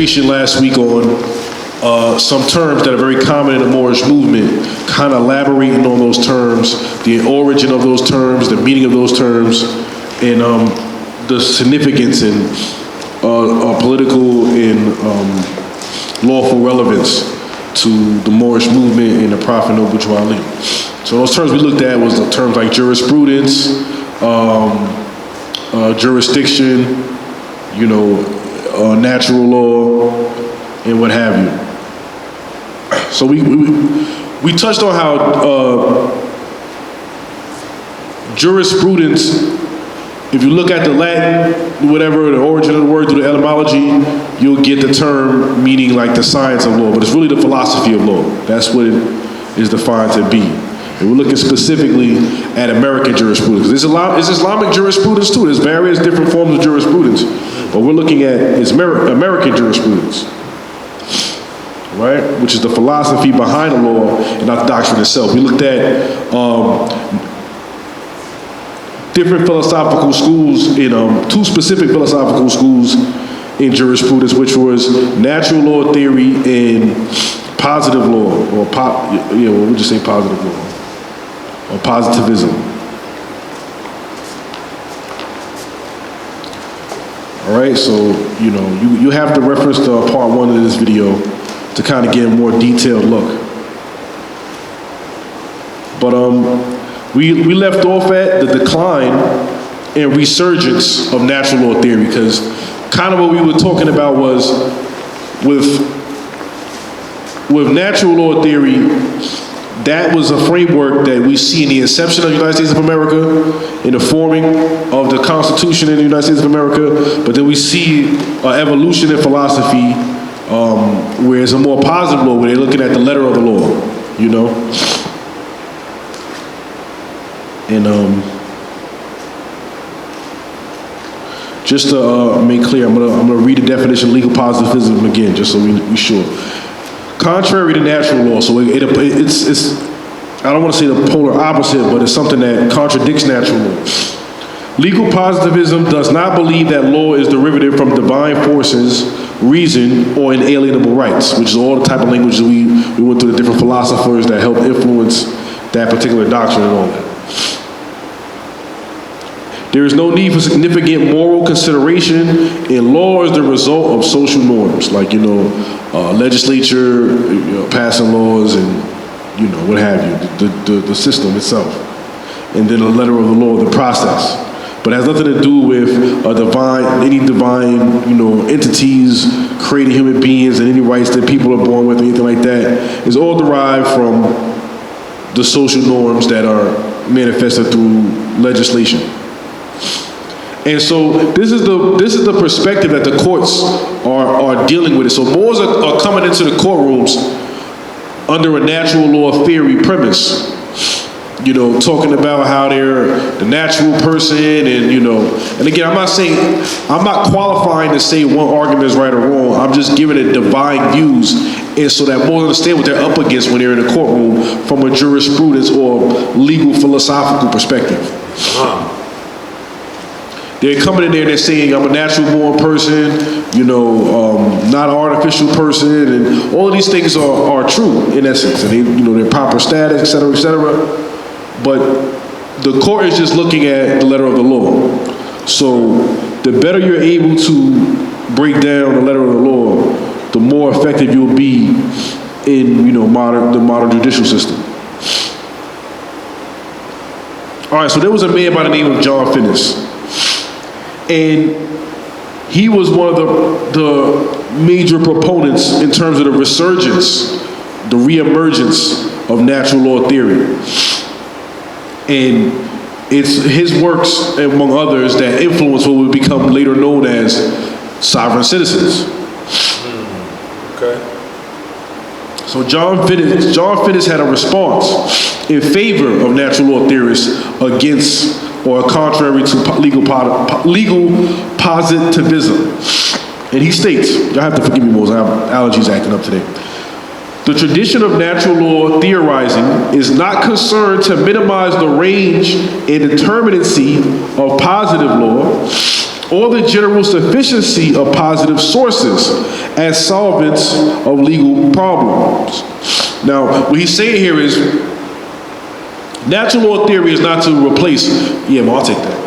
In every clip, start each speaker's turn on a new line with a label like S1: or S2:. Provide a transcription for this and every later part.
S1: demonstration last week on some terms that are very common in the Moorish movement, kind of elaborating on those terms, the origin of those terms, the meaning of those terms, and the significance and political and lawful relevance to the Moorish movement and the Prophet Noble Ali. So those terms we looked at was the terms like jurisprudence, jurisdiction, natural law, and what have you. So we touched on how jurisprudence, if you look at the Latin, whatever, the origin of the word through the etymology, you'll get the term meaning like the science of law, but it's really the philosophy of law. That's what it is defined to be. And we're looking specifically at American jurisprudence. There's Islamic jurisprudence too. There's various different forms of jurisprudence, but we're looking at American jurisprudence, right? Which is the philosophy behind the law and not the doctrine itself. We looked at different philosophical schools in two specific philosophical schools in jurisprudence, which was natural law theory and positive law, or what would you say, positive law, or positivism. All right, so you have to reference the part 1 of this video to kind of get a more detailed look. But we left off at the decline and resurgence of natural law theory, because kind of what we were talking about was with natural law theory, that was a framework that we see in the inception of the United States of America, in the forming of the Constitution in the United States of America, but then we see an evolution in philosophy where it's a more positive law, where they're looking at the letter of the law, And just to make clear, I'm gonna read the definition of legal positivism again, just so we sure. Contrary to natural law, so it's I don't want to say the polar opposite, but it's something that contradicts natural law. Legal positivism does not believe that law is derivative from divine forces, reason, or inalienable rights, which is all the type of language we went through, the different philosophers that helped influence that particular doctrine and all that. There is no need for significant moral consideration, and law is the result of social norms, like, legislature, passing laws, and, what have you, the system itself. And then the letter of the law, the process. But it has nothing to do with any divine, entities creating human beings and any rights that people are born with, anything like that. It's all derived from the social norms that are manifested through legislation. And so this is the perspective that the courts are dealing with it. So Moors are coming into the courtrooms under a natural law theory premise, talking about how they're the natural person, and again, I'm not qualifying to say one argument is right or wrong. I'm just giving it divine views, and so that Moors understand what they're up against when they're in the courtroom from a jurisprudence or legal philosophical perspective. They're coming in there and they're saying, I'm a natural born person, not an artificial person, and all of these things are true in essence, and their proper status, et cetera, et cetera. But the court is just looking at the letter of the law. So the better you're able to break down the letter of the law, the more effective you'll be in the modern judicial system. All right, so there was a man by the name of John Finnis. And he was one of the major proponents in terms of the resurgence, the reemergence of natural law theory. And it's his works, among others, that influence what would become later known as sovereign citizens.
S2: Okay.
S1: So John Finnis had a response in favor of natural law theorists against or contrary to legal positivism. And he states, y'all have to forgive me, Moses, I have allergies acting up today. The tradition of natural law theorizing is not concerned to minimize the range and determinacy of positive law or the general sufficiency of positive sources as solvents of legal problems. Now, what he's saying here is, natural law theory is not to replace, yeah, well, I'll take that.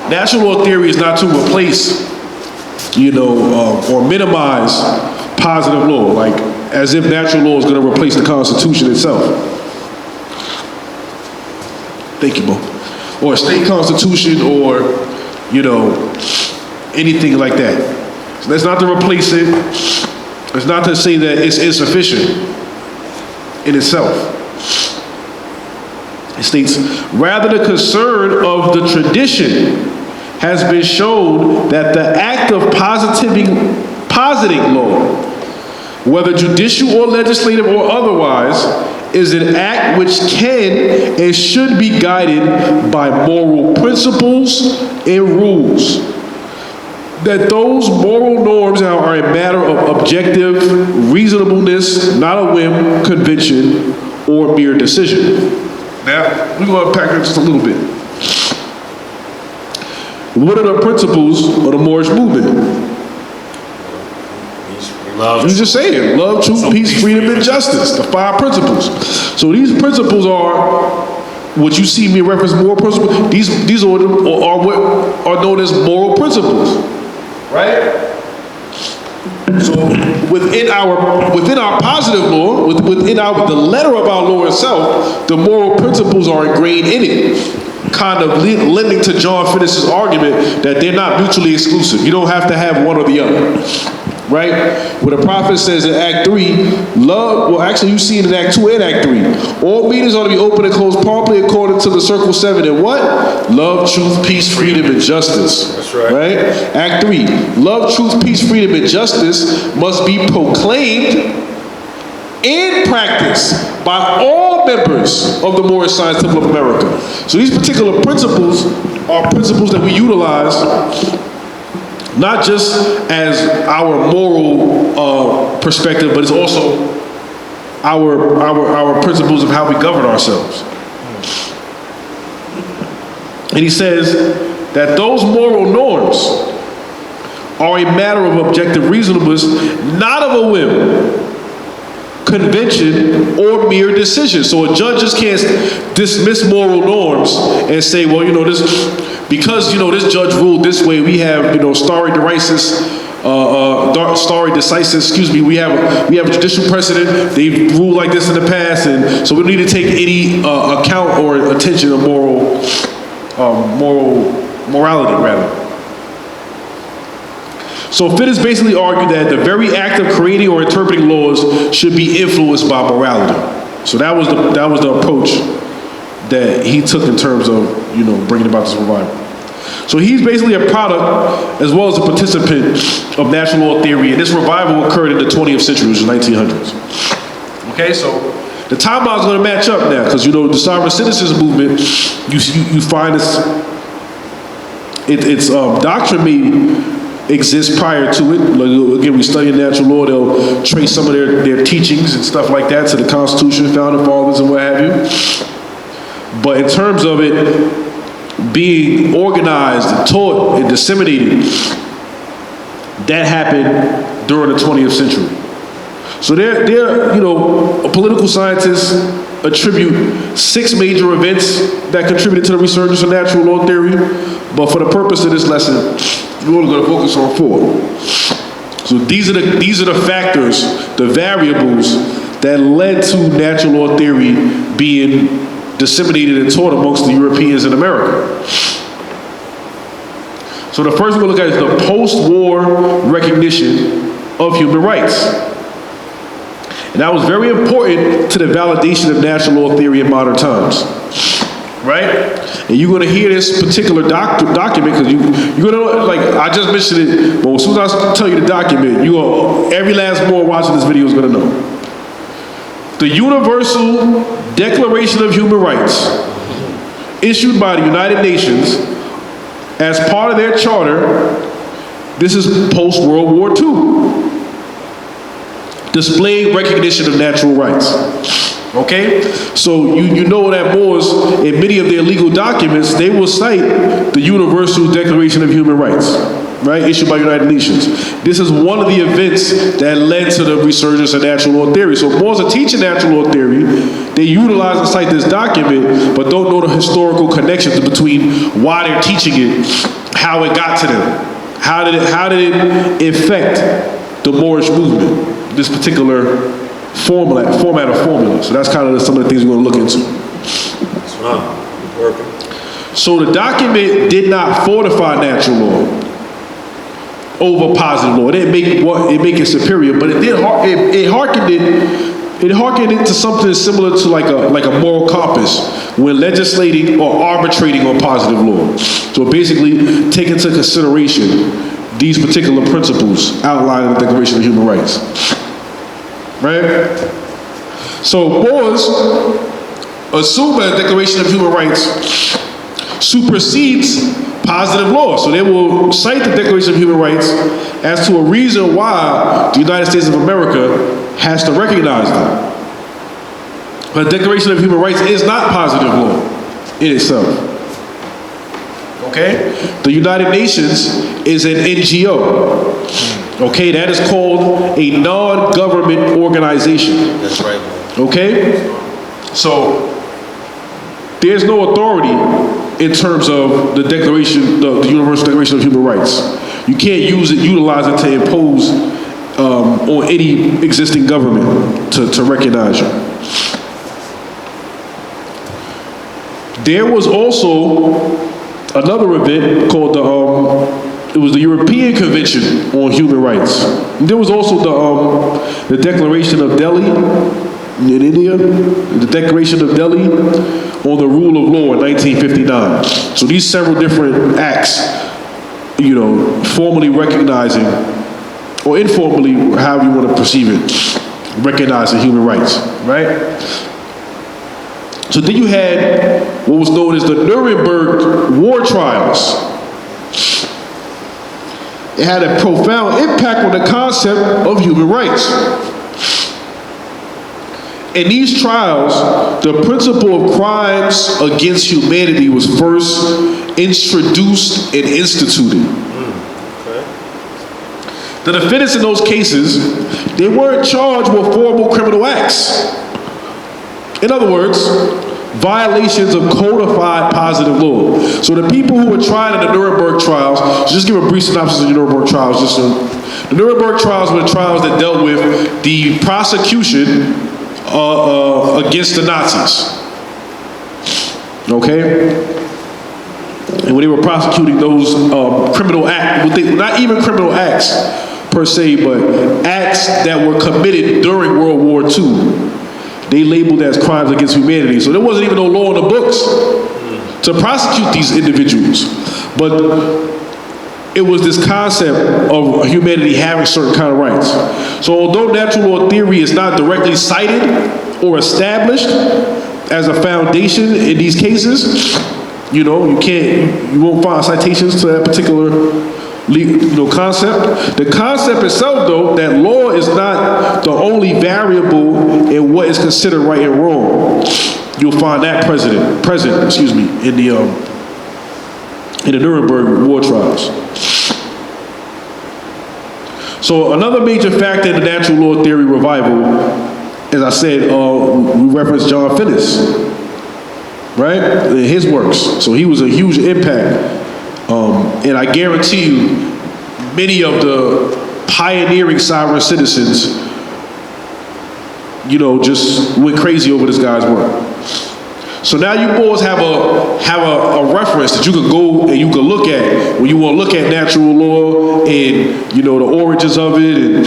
S1: Natural law theory is not to replace, or minimize positive law, like as if natural law is going to replace the Constitution itself. Thank you, Bo. Or a state constitution, or, anything like that. So that's not to replace it. It's not to say that it's insufficient in itself. It states, rather the concern of the tradition has been shown that the act of positing law, whether judicial or legislative or otherwise, is an act which can and should be guided by moral principles and rules. That those moral norms are a matter of objective reasonableness, not a whim, convention, or mere decision. Now, we're going to unpack it just a little bit. What are the principles of the Moorish movement? You just saying, love, truth, peace, freedom, and justice. The 5 principles. So these principles are what you see me reference moral principles. These are what are known as moral principles, right? So within our positive law, within the letter of our law itself, the moral principles are ingrained in it, kind of lending to John Finnis's argument that they're not mutually exclusive. You don't have to have one or the other. Right? Where the prophet says in Act 3, love, well actually you see it in Act 2 and Act 3. All meetings ought to be open and closed promptly according to the circle 7 and what? Love, truth, peace, freedom, and justice.
S2: That's right.
S1: Right? Act 3, love, truth, peace, freedom, and justice must be proclaimed and practiced by all members of the Moorish Science Temple of America. So these particular principles are principles that we utilize not just as our moral perspective, but it's also our principles of how we govern ourselves. And he says that those moral norms are a matter of objective reasonableness, not of a whim, convention, or mere decision. So a judge just can't dismiss moral norms and say, well, because this judge ruled this way, we have stare decisis. We have a judicial precedent. They've ruled like this in the past, and so we don't need to take any account or attention of morality rather. So Finnis basically argued that the very act of creating or interpreting laws should be influenced by morality. So that was the approach that he took in terms of bringing about this revival. So he's basically a product as well as a participant of natural law theory, and this revival occurred in the 20th century, which was 1900s. Okay, so the timeline is going to match up now because the sovereign citizens movement, you find its doctrine may exist prior to it. Like, again, we study natural law, they'll trace some of their teachings and stuff like that to the Constitution, Founding Fathers, and what have you. But in terms of it being organized and taught and disseminated, that happened during the 20th century. So political scientists attribute 6 major events that contributed to the resurgence of natural law theory, but for the purpose of this lesson, we're only going to focus on 4. So these are the factors, the variables that led to natural law theory being disseminated and taught amongst the Europeans in America. So the first we're going to look at is the post-war recognition of human rights. And that was very important to the validation of natural law theory in modern times. Right? And you're going to hear this particular document because you're going to, like I just mentioned it, but as soon as I tell you the document, every last Moor watching this video is going to know. The Universal Declaration of Human Rights, issued by the United Nations as part of their charter. This is post-World War II. Displayed recognition of natural rights. Okay? So you know that Moors, in many of their legal documents, they will cite the Universal Declaration of Human Rights, right? Issued by the United Nations. This is one of the events that led to the resurgence of natural law theory. So Moors are teaching natural law theory. They utilize and cite this document, but don't know the historical connections between why they're teaching it, how it got to them. How did it affect the Moorish movement, this particular format of formula? So that's kind of some of the things we're going to look into. So the document did not fortify natural law over positive law. It didn't make it superior, but it harkened it to something similar to like a moral compass when legislating or arbitrating on positive law. So basically, take into consideration these particular principles outlined in the Declaration of Human Rights. Right? So Moors assume that the Declaration of Human Rights supersedes positive law. So they will cite the Declaration of Human Rights as to a reason why the United States of America has to recognize them. But the Declaration of Human Rights is not positive law in itself. Okay? The United Nations is an NGO. Okay? That is called a non-government organization.
S2: That's right.
S1: Okay? So there's no authority in terms of the Declaration, the Universal Declaration of Human Rights. You can't utilize it to impose on any existing government to recognize you. There was also another event called it was the European Convention on Human Rights. There was also the Declaration of Delhi in India, the Declaration of Delhi on the rule of law in 1959. So these several different acts, formally recognizing, or informally, however you want to perceive it, recognizing human rights, right? So then you had what was known as the Nuremberg war trials. It had a profound impact on the concept of human rights. In these trials, the principle of crimes against humanity was first introduced and instituted. The defendants in those cases, they weren't charged with formal criminal acts. In other words, violations of codified positive law. So the people who were tried in the Nuremberg trials, just give a brief synopsis of the Nuremberg trials. The Nuremberg trials were the trials that dealt with the prosecution against the Nazis. Okay? And when they were prosecuting those criminal acts, not even criminal acts per se, but acts that were committed during World War II, they labeled as crimes against humanity. So there wasn't even no law in the books to prosecute these individuals. But it was this concept of humanity having certain kind of rights. So although natural law theory is not directly cited or established as a foundation in these cases, you won't find citations to that particular concept. The concept itself, though, that law is not the only variable in what is considered right and wrong. You'll find that present, in the Nuremberg war trials. So another major factor in the natural law theory revival, as I said, we referenced John Finnis, right? In his works. So he was a huge impact. And I guarantee you, many of the pioneering sovereign citizens, just went crazy over this guy's work. So now you boys have a reference that you could go and you could look at when you want to look at natural law and the origins of it, and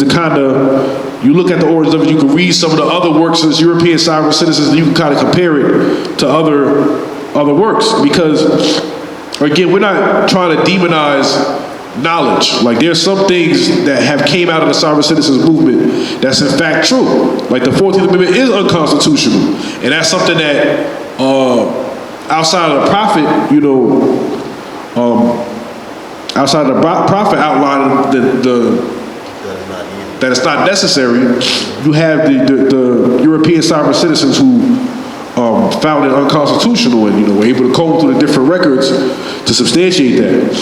S1: the kind of, you look at the origins of it. You can read some of the other works of European sovereign citizens, and you can kind of compare it to other works, because again, we're not trying to demonize knowledge. Like, there's some things that have came out of the sovereign citizens movement that's in fact true. Like the 14th Amendment is unconstitutional, and that's something that outside of the prophet, outside of the prophet outlining that it's not necessary, you have the European sovereign citizens who found it unconstitutional and, were able to comb through the different records to substantiate that.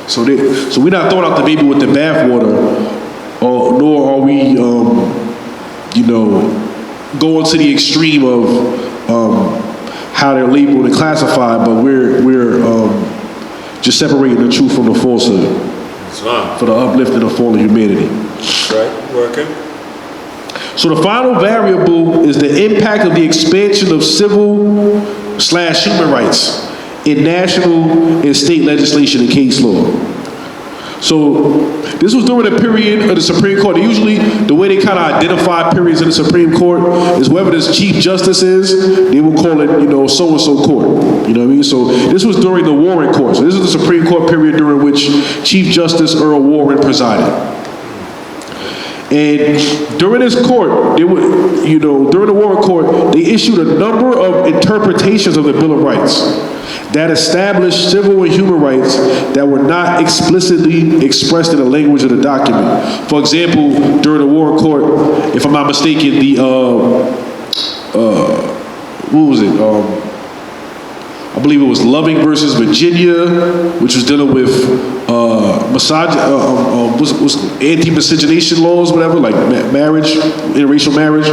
S1: So we're not throwing out the baby with the bathwater, nor are we, going to the extreme of how they're labeled and classified, but we're just separating the truth from the falsehood for the uplifting of fallen humanity.
S2: Right, working.
S1: So the final variable is the impact of the expansion of civil/human rights in national and state legislation and case law. So this was during a period of the Supreme Court. Usually the way they kind of identify periods in the Supreme Court is whoever this Chief Justice is, they will call it, so-and-so court. You know what I mean? So this was during the Warren Court. So this is the Supreme Court period during which Chief Justice Earl Warren presided. And during this court, during the Warren Court, they issued a number of interpretations of the Bill of Rights that established civil and human rights that were not explicitly expressed in the language of the document. For example, during the Warren Court, if I'm not mistaken, what was it? I believe it was Loving versus Virginia, which was dealing with anti-miscegenation laws, whatever, like marriage, interracial marriage,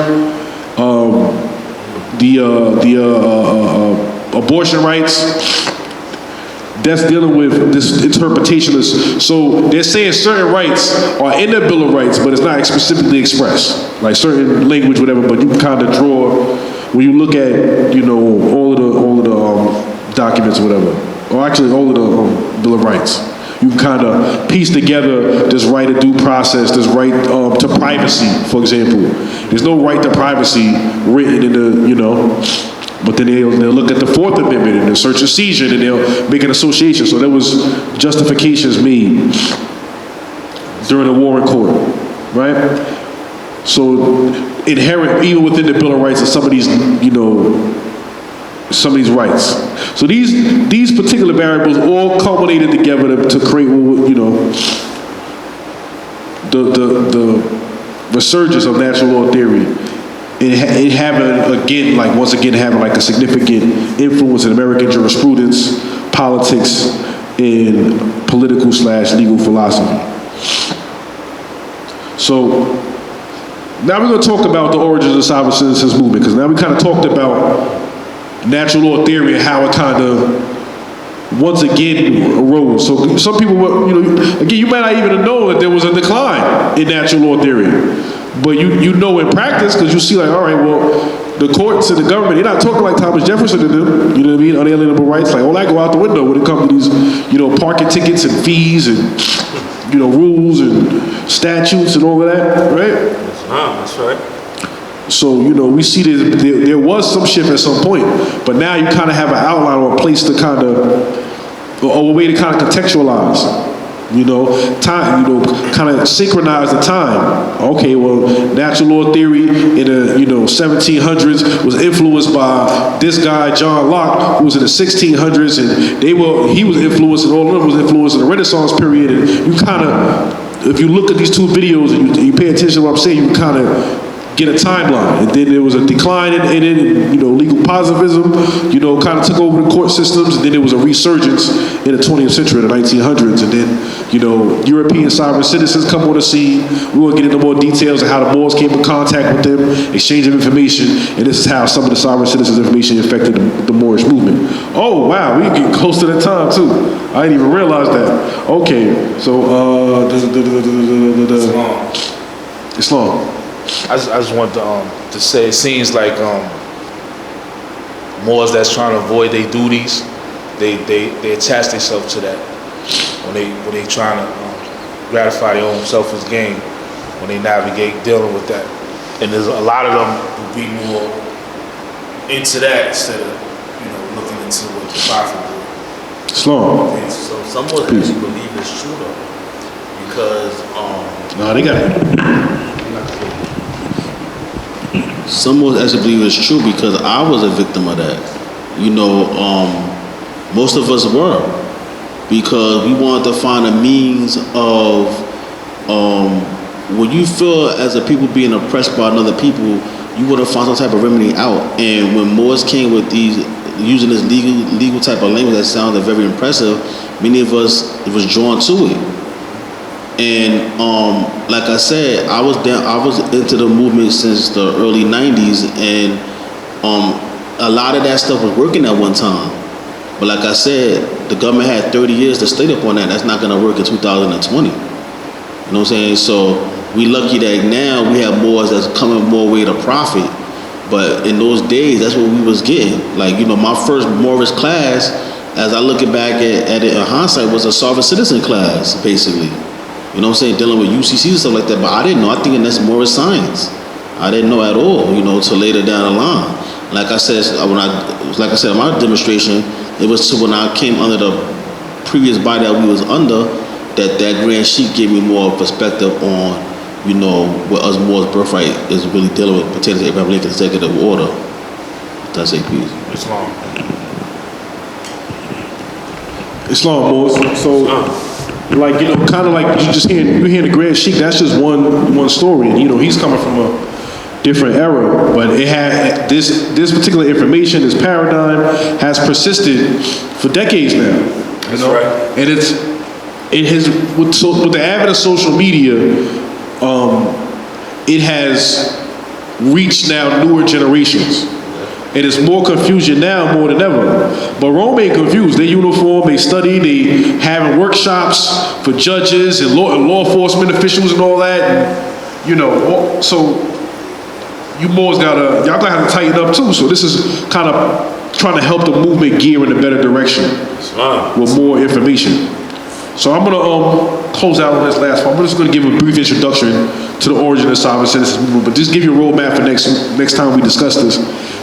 S1: abortion rights. That's dealing with this interpretation. So they're saying certain rights are in the Bill of Rights, but it's not specifically expressed, like certain language, whatever. But you can kind of draw when you look at all of the documents or whatever, or actually all of the Bill of Rights. You can kind of piece together this right of due process, this right to privacy, for example. There's no right to privacy written in the, but then they'll look at the Fourth Amendment and the search and seizure, and they'll make an association. So there was justifications made during the Warren Court, right? So inherent, even within the Bill of Rights, are some of these, some of these rights. So these particular variables all culminated together to create, the resurgence of natural law theory. It having, once again, having like a significant influence in American jurisprudence, politics, and political/legal philosophy. So now we're going to talk about the origins of the sovereign citizens movement, because now we kind of talked about natural law theory and how it kind of once again arose. So some people were, again, you might not even know that there was a decline in natural law theory. But you know in practice, because you see like, all right, well, the courts and the government, they're not talking like Thomas Jefferson did them, you know what I mean, unalienable rights. Like, all that go out the window when it comes to these, parking tickets and fees and, rules and statutes and all of that, right?
S2: That's right.
S1: So, we see that there was some shift at some point, but now you kind of have an outline or a place to kind of, or a way to kind of contextualize. Time, kind of synchronize the time. Okay, well, natural law theory in the, 1700s was influenced by this guy, John Locke, who was in the 1600s, and he was influenced, and all of them was influenced in the Renaissance period, and you kind of, if you look at these two videos and you pay attention to what I'm saying, you kind of get a timeline. And then there was a decline in it, legal positivism, kind of took over the court systems, and then there was a resurgence in the 20th century, the 1900s, and then, European sovereign citizens come on the scene. We won't get into more details of how the Moors came in contact with them, exchange of information, and this is how some of the sovereign citizens' information affected the Moorish movement. Oh, wow, we getting close to that time, too. I didn't even realize that. Okay, so, Islam.
S3: I just want to say, it seems like Moors that's trying to avoid their duties, they attach themselves to that when they trying to gratify their own selfish gain, when they navigate dealing with that. And there's a lot of them who be more into that instead of looking into what the Prophet did.
S1: Islam.
S4: So some Moors actually believe it's true though, because
S1: No, they got it.
S4: Some Moors actually believe it's true because I was a victim of that. Most of us were.
S5: because we wanted to find a means of when you feel as a people being oppressed by another people, you want to find some type of remedy out. And when Moors came with these, using this legal type of language that sounded very impressive, many of us was drawn to it. And like I said, I was into the movement since the early 90s, and a lot of that stuff was working at one time. But like I said, the government had 30 years to state up on that. That's not going to work in 2020. You know what I'm saying? So we lucky that now we have Moors that's coming more way to profit. But in those days, that's what we was getting. Like, you know, my first Moorish class, as I look back at it in hindsight, was a sovereign citizen class, basically. You know what I'm saying? Dealing with UCC and stuff like that. But I didn't know. I think that's Moorish science. I didn't know at all, you know, till later down the line. Like I said, in my demonstration, it was to when I came under the previous body that we was under, that Grand Sheik gave me more perspective on, you know, what us Moors' birthright is really dealing with pertaining to Abraham Lincoln's executive order. That's a piece.
S1: Islam, Moors. So, like, you know, kind of like you hear the Grand Sheik. That's just one story, and you know, he's coming from a different era, but it had this particular information, this paradigm has persisted for decades now.
S2: That's right.
S1: And it has with the advent of social media, it has reached now newer generations. And it's more confusion now more than ever. But Rome ain't confused. They uniform, they study, they having workshops for judges and law enforcement officials and all that. And, you know, so you Moors y'all gotta have to tighten up too. So this is kind of trying to help the movement gear in a better direction with more information. So I'm gonna close out on this last one. I'm just gonna give a brief introduction to the origin of the sovereign citizens movement, but just give you a roadmap for next time we discuss this.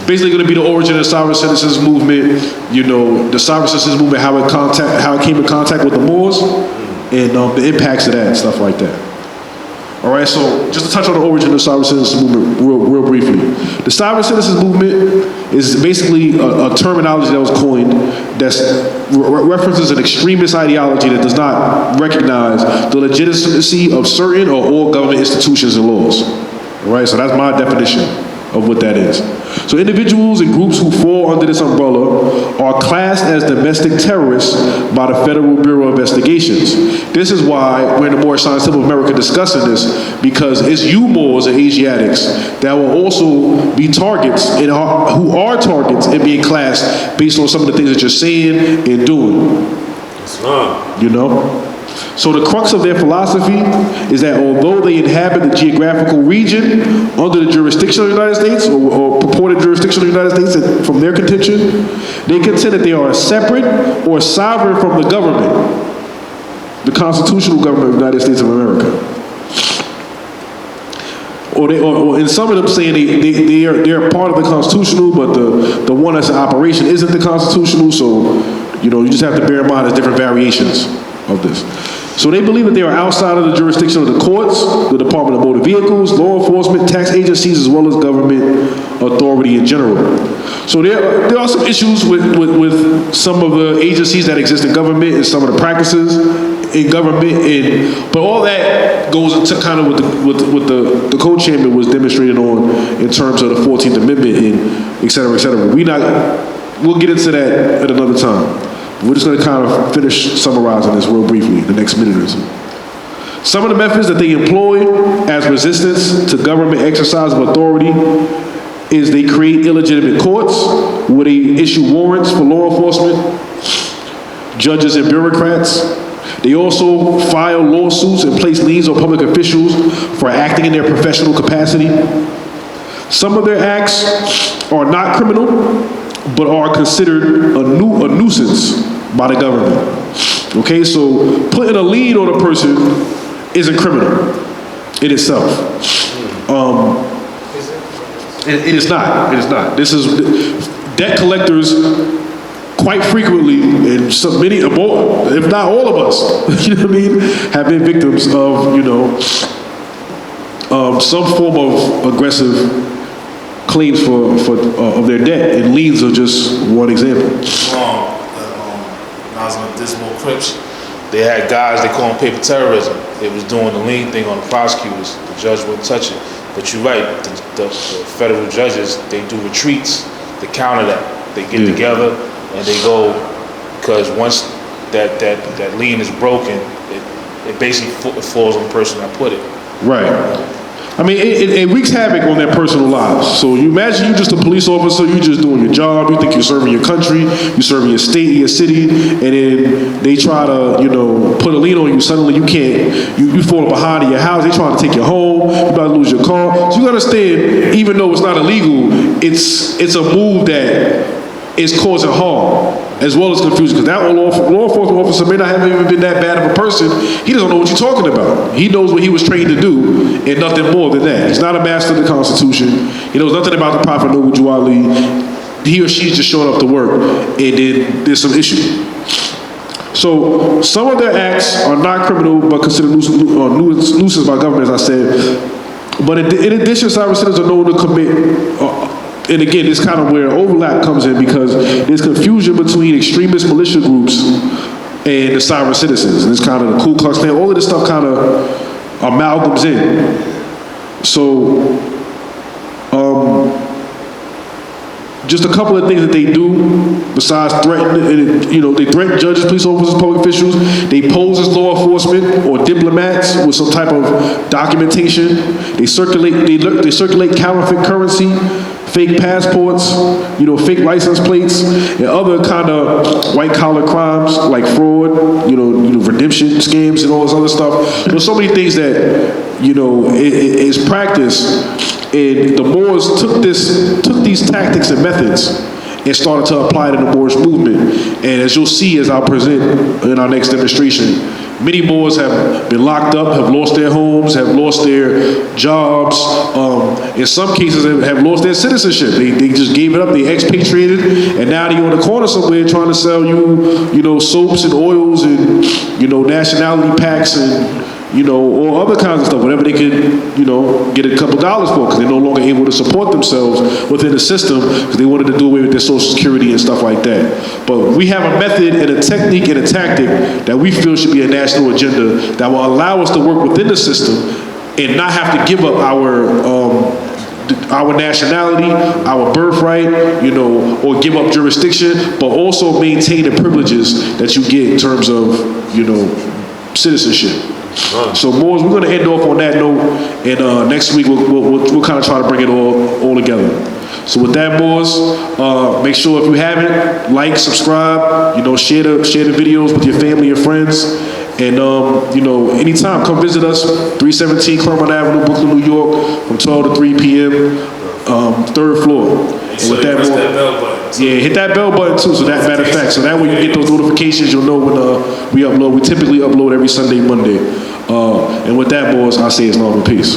S1: Basically gonna be the origin of the sovereign citizens movement, you know, the sovereign citizens movement, how it came in contact with the Moors, and the impacts of that and stuff like that. All right, so just to touch on the origin of the sovereign citizens movement real briefly. The sovereign citizens movement is basically a terminology that was coined that references an extremist ideology that does not recognize the legitimacy of certain or all government institutions and laws. All right, so that's my definition of what that is. So individuals and groups who fall under this umbrella are classed as domestic terrorists by the Federal Bureau of Investigations. This is why we're in the Moorish Science Temple of America discussing this, because it's you Moors and Asiatics that will also be targets and who are targets and being classed based on some of the things that you're saying and doing. You know? So the crux of their philosophy is that although they inhabit the geographical region under the jurisdiction of the United States, or purported jurisdiction of the United States from their contention, they contend that they are separate or sovereign from the government, the constitutional government of the United States of America. Or in some of them saying they're a part of the constitutional, but the one that's in operation isn't the constitutional, so you know, you just have to bear in mind there's different variations of this. So they believe that they are outside of the jurisdiction of the courts, the Department of Motor Vehicles, law enforcement, tax agencies, as well as government authority in general. So there are some issues with some of the agencies that exist in government and some of the practices in government, but all that goes into kind of what the co-chairman was demonstrating on in terms of the 14th Amendment and et cetera, et cetera. We'll get into that at another time. We're just going to kind of finish summarizing this real briefly in the next minute or two. Some of the methods that they employ as resistance to government exercise of authority is they create illegitimate courts where they issue warrants for law enforcement, judges and bureaucrats. They also file lawsuits and place liens on public officials for acting in their professional capacity. Some of their acts are not criminal, but are considered a nuisance by the government. Okay, so putting a lien on a person isn't criminal in itself. It is not. It is not. This is debt collectors quite frequently, and so many, if not all of us, you know what I mean, have been victims of, you know, some form of aggressive claims of their debt, and liens are just one example.
S4: Nazim
S3: there's more Crips. They had guys, they call them paper terrorism. They was doing the lean thing on the prosecutors. The judge wouldn't touch it. But you're right, the federal judges, they do retreats to counter that. They get together and they go, because once that lien is broken, it basically falls on the person that put it.
S1: Right. I mean, it wreaks havoc on their personal lives. So you imagine you just a police officer, you just doing your job, you think you're serving your country, you're serving your state, your city, and then they try to, put a lien on you. Suddenly you can't, you fall behind in your house, they trying to take you home, you about to lose your car. So you understand, even though it's not illegal, it's a move that is causing harm as well as confusion, because that law enforcement officer may not have even been that bad of a person. He doesn't know what you're talking about. He knows what he was trained to do and nothing more than that. He's not a master of the Constitution. He knows nothing about the Prophet Noble Ali. He or she's just showing up to work, and then there's some issue. So some of their acts are not criminal but considered nuisance by government, as I said. But in addition, sovereign citizens are known to commit and again, this kind of where overlap comes in, because there's confusion between extremist militia groups and the sovereign citizens. And it's kind of the Ku Klux Klan. All of this stuff kind of amalgams in. So, just a couple of things that they do besides threaten, they threaten judges, police officers, public officials. They pose as law enforcement or diplomats with some type of documentation. They circulate counterfeit currency, fake passports, fake license plates, and other kind of white-collar crimes like fraud, redemption scams and all this other stuff. There's so many things that, is practiced, and the Moors took these tactics and methods and started to apply it in the Moorish movement. And as you'll see, as I'll present in our next demonstration, many Moors have been locked up, have lost their homes, have lost their jobs. In some cases, have lost their citizenship. They just gave it up. They expatriated, and now they're on the corner somewhere trying to sell you, soaps and oils and nationality packs and or other kinds of stuff, whatever they could, get a couple dollars for, because they're no longer able to support themselves within the system, because they wanted to do away with their Social Security and stuff like that. But we have a method and a technique and a tactic that we feel should be a national agenda that will allow us to work within the system and not have to give up our nationality, our birthright, or give up jurisdiction, but also maintain the privileges that you get in terms of, citizenship. So Moors, we're going to end off on that note, and next week we'll kind of try to bring it all together. So with that, Moors, make sure if you haven't, like, subscribe, share the videos with your family and friends, and anytime, come visit us, 317 Claremont Avenue, Brooklyn, New York, from 12 to 3 p.m., 3rd floor. And with that, hit that bell button too. So that matter of fact, so that way you get those notifications. You'll know when we upload. We typically upload every Sunday, Monday. And with that, boys, I say it's love and peace.